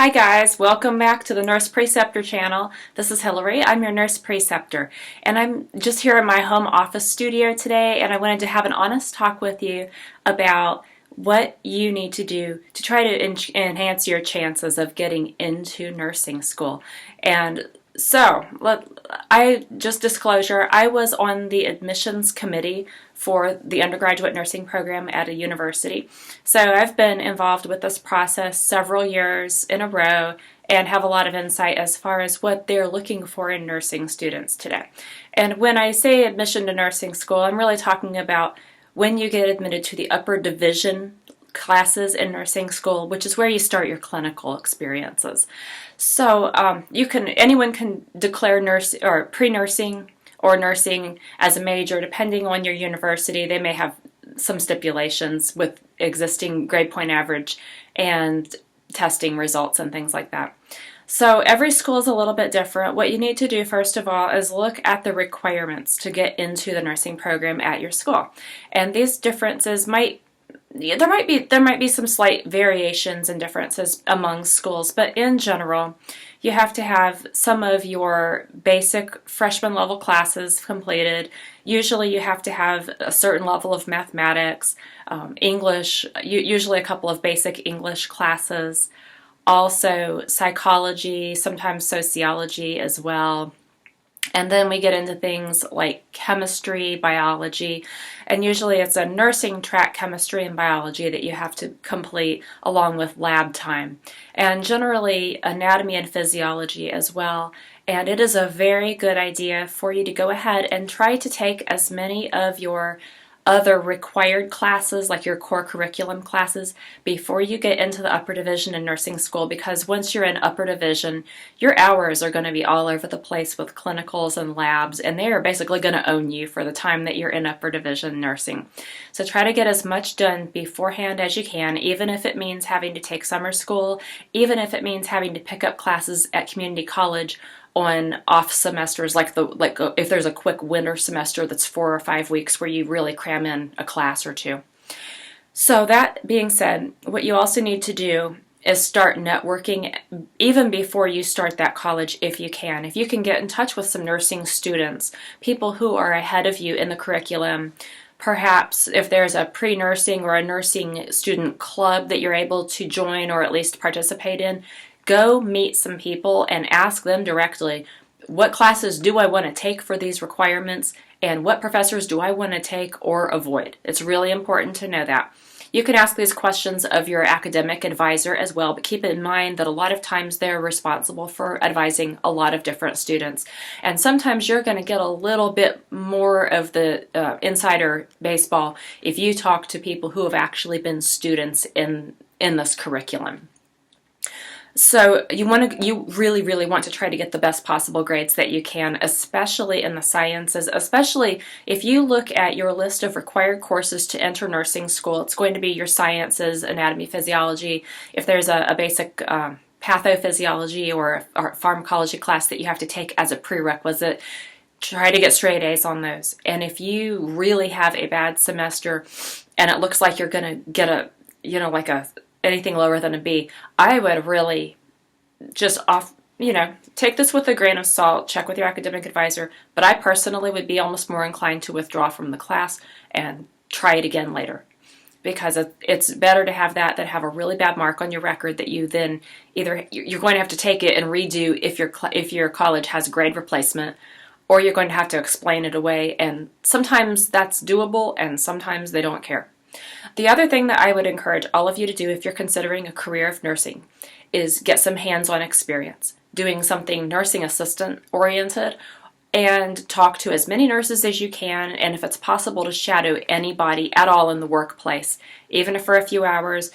Hi guys, welcome back to the Nurse Preceptor channel. This is Hillary. I'm your Nurse Preceptor, and I'm just here in my home office studio today, and I wanted to have an honest talk with you about what you need to do to try to enhance your chances of getting into nursing school. And so, disclosure, I was on the admissions committee for the undergraduate nursing program at a university. So I've been involved with this process several years in a row and have a lot of insight as far as what they're looking for in nursing students today. And when I say admission to nursing school, I'm really talking about when you get admitted to the upper division classes in nursing school, which is where you start your clinical experiences. So anyone can declare nurse or pre-nursing or nursing as a major, depending on your university. They may have some stipulations with existing grade point average and testing results and things like that. So every school is a little bit different. What you need to do first of all is look at the requirements to get into the nursing program at your school. And these differences there might be some slight variations and differences among schools, but in general, you have to have some of your basic freshman level classes completed. Usually you have to have a certain level of mathematics, English, usually a couple of basic English classes, also psychology, sometimes sociology as well. And then we get into things like chemistry, biology, and usually it's a nursing track chemistry and biology that you have to complete along with lab time. And generally anatomy and physiology as well. And it is a very good idea for you to go ahead and try to take as many of your other required classes, like your core curriculum classes, before you get into the upper division in nursing school, because once you're in upper division, your hours are going to be all over the place with clinicals and labs, and they are basically going to own you for the time that you're in upper division nursing. So try to get as much done beforehand as you can, even if it means having to take summer school, even if it means having to pick up classes at community college on off semesters, like if there's a quick winter semester that's 4 or 5 weeks where you really cram in a class or two. So that being said, what you also need to do is start networking even before you start that college if you can. If you can get in touch with some nursing students, people who are ahead of you in the curriculum, perhaps if there's a pre-nursing or a nursing student club that you're able to join or at least participate in, go meet some people and ask them directly, what classes do I want to take for these requirements, and what professors do I want to take or avoid? It's really important to know that. You can ask these questions of your academic advisor as well, but keep in mind that a lot of times they're responsible for advising a lot of different students. And sometimes you're going to get a little bit more of the insider baseball if you talk to people who have actually been students in this curriculum. So you really want to try to get the best possible grades that you can, especially in the sciences, especially if you look at your list of required courses to enter nursing school. It's going to be your sciences, anatomy, physiology. If there's a basic pathophysiology or a pharmacology class that you have to take as a prerequisite, try to get straight A's on those. And if you really have a bad semester and it looks like you're going to get anything lower than a B, I would really just take this with a grain of salt, check with your academic advisor, but I personally would be almost more inclined to withdraw from the class and try it again later. Because it's better to have that than have a really bad mark on your record that you then either you're going to have to take it and redo if your college has grade replacement, or you're going to have to explain it away, and sometimes that's doable and sometimes they don't care. The other thing that I would encourage all of you to do if you're considering a career of nursing is get some hands-on experience, doing something nursing assistant oriented, and talk to as many nurses as you can, and if it's possible to shadow anybody at all in the workplace, even if for a few hours.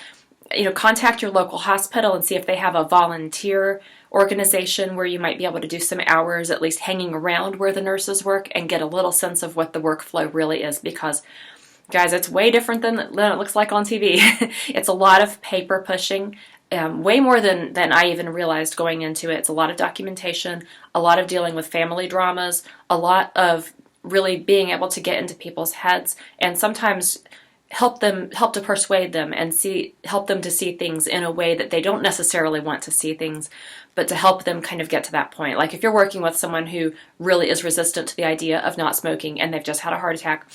Contact your local hospital and see if they have a volunteer organization where you might be able to do some hours at least hanging around where the nurses work and get a little sense of what the workflow really is, because guys, it's way different than it looks like on TV. It's a lot of paper pushing, way more than I even realized going into it. It's a lot of documentation, a lot of dealing with family dramas, a lot of really being able to get into people's heads, and sometimes help to persuade them and help them to see things in a way that they don't necessarily want to see things, but to help them kind of get to that point. Like if you're working with someone who really is resistant to the idea of not smoking and they've just had a heart attack,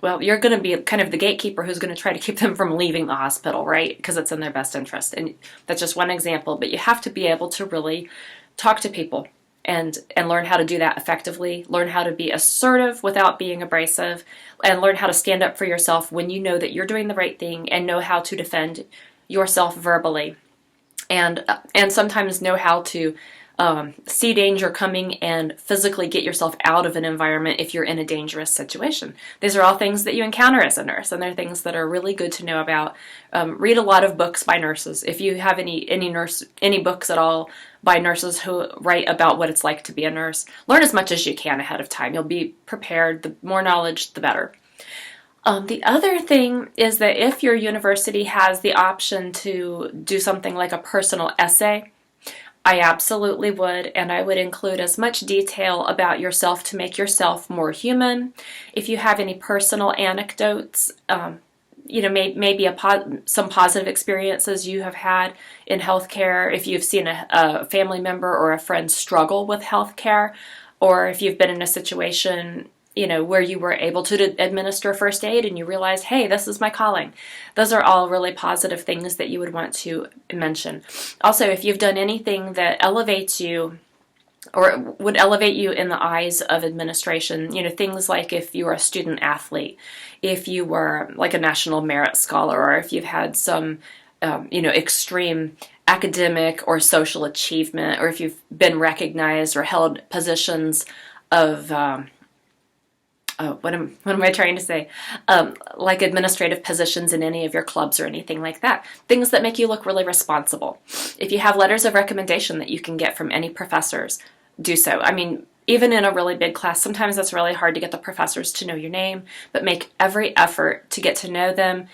well, you're going to be kind of the gatekeeper who's going to try to keep them from leaving the hospital, right? Because it's in their best interest. And that's just one example, but you have to be able to really talk to people and learn how to do that effectively, learn how to be assertive without being abrasive, and learn how to stand up for yourself when you know that you're doing the right thing, and know how to defend yourself verbally, and sometimes know how to see danger coming and physically get yourself out of an environment if you're in a dangerous situation. These are all things that you encounter as a nurse, and they're things that are really good to know about. Read a lot of books by nurses. If you have any books at all by nurses who write about what it's like to be a nurse, learn as much as you can ahead of time. You'll be prepared. The more knowledge, the better. The other thing is that if your university has the option to do something like a personal essay, I absolutely would, and I would include as much detail about yourself to make yourself more human. If you have any personal anecdotes, maybe some positive experiences you have had in healthcare, if you've seen a family member or a friend struggle with healthcare, or if you've been in a situation where you were able to administer first aid and you realized, hey, this is my calling. Those are all really positive things that you would want to mention. Also, if you've done anything that elevates you or would elevate you in the eyes of administration, things like if you were a student athlete, if you were like a national merit scholar, or if you've had some, extreme academic or social achievement, or if you've been recognized or held positions of what am I trying to say? Like administrative positions in any of your clubs or anything like that. Things that make you look really responsible. If you have letters of recommendation that you can get from any professors, do so. I mean, even in a really big class, sometimes it's really hard to get the professors to know your name, but make every effort to get to know them.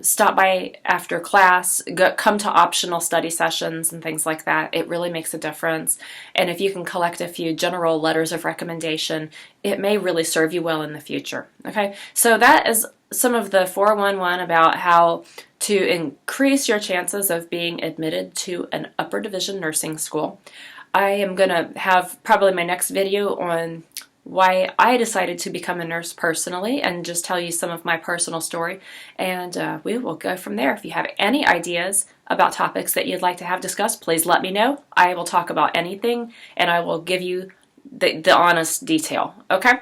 Stop by after class, come to optional study sessions and things like that. It really makes a difference. And if you can collect a few general letters of recommendation, it may really serve you well in the future. Okay, so that is some of the 411 about how to increase your chances of being admitted to an upper division nursing school. I am going to have probably my next video on why I decided to become a nurse personally, and just tell you some of my personal story, and we will go from there. If you have any ideas about topics that you'd like to have discussed, please let me know. I will talk about anything, and I will give you the honest detail, okay?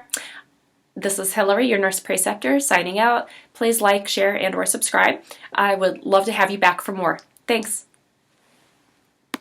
This is Hillary, your nurse preceptor, signing out. Please like, share, and or subscribe. I would love to have you back for more. Thanks.